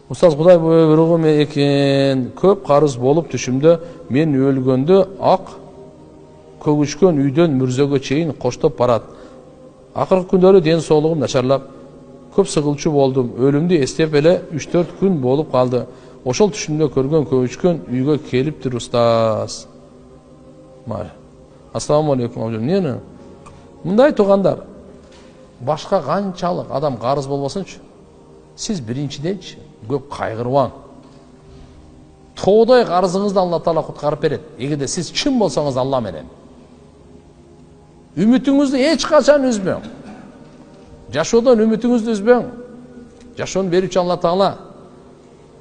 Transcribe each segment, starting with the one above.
Устаз, Құдай бұйырығы ме екен, көп қарыз болып түшімді, мен өлгенді ақ көгішкен үйден мүрзеге чейін қоштап барат. Ақырғы күндері ден соғылығым нашарлап, көп сығылчы болдым. Өлімді естеп әлі 3-4 күн болып қалды. Ошол түшімде көрген көгішкен үйге келіп тұр устаз. Ассаламу алейкум. Нені? Мұндай туғандар, башқа қаншалық адам қарыз болмасыншы, сіз біріншіденші көп қайғырваң. Тоғдай қарызыңызды Алла Таала құтқарып береді. Егерде сіз чын болсаңыз Алла менен. Үмітіңізді ешқашан үзбең. Жашоодон үмітіңізді үзбең. Жашоону берүүчү Алла Таала.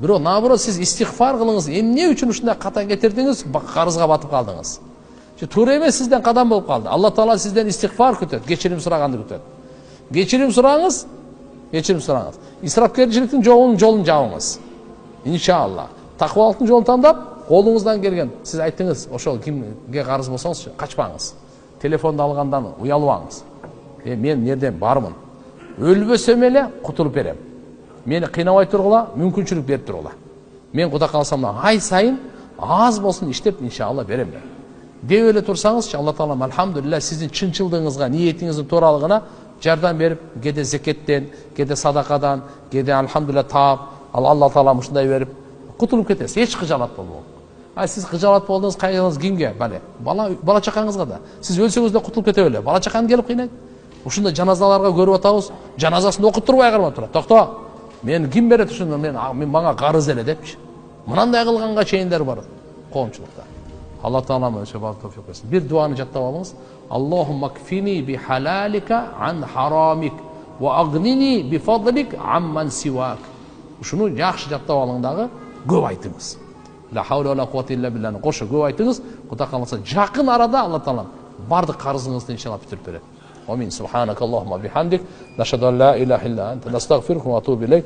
Бирок наоборот сіз истигфар кылыңыз. Эмне үчүн ушундай ката кетирдиңиз, карызга батып калдыңыз. Туура эмес сизден кадам болуп калды. Алла Таала сизден истигфар күтөт, кечирим сураганды күтөт. Кечирим сураңыз, кечирим сураңыз. Исрапкерчиликтин жолун жабыңыз. Иншалла. Такыбалыктын жолун тандап, колуңуздан келген. Сиз айттыңыз, ошол кимге карыз болсоңуз, качпаңыз. Телефонду алгандан уялбаңыз. Мен нерден бармын. Өлбөсөм эле кутулуп берем. Мени кыйнабай тургула, мүмкүнчүлүк берип тургула. Мен Кудай кааласам ай сайын аз болсун иштеп иншалла берем. Деп эле турсаңызчы, Алла Таала алхамдулилlah сиздин чынчылдыгыңызга, ниетиңиздин тууралыгына жардам берип, кеде зекеттен, кеде садакадан, кеде алхамдулилlah таап, Алла Таала ушундай берип кутулуп кетесиз. Эч кыжалат болбок. Сиз кыжалат болдуңуз, кайгыңыз кимге? Бала чакаңызга да. Сиз өлсөңүз да кутулуп кете беле. Бала чаканы келип кыйнайт. Ушундай жаназаларга көрүп атабыз, жаназасын окуп турбай калма турат. Токто. Мен ким берет ушуну? Мен мага карыз эле депчи. Мынандай кылганга чейиндер бар коомчулукта. Алла Таала мөшө бар товфик берсин. Бир дуаны жаттап алыңыз. Аллахумма кфини би халалика ан харамик ва агнини би фадлик амман сивак. Ушуну жакшы жаттап алың дагы, көп айтыңыз. La havle ve la kuvvete illa billah'ni qo'shib көп айтыңыз. Xudo qalasa yaqin arada Alloh taolo bardıq qarzınızı inşallah bitirib beradi. Amin. Subhanakallahumma bihamdik, nashhadu an la ilaha illa anta, nastaghfiruka va atubu ilayk.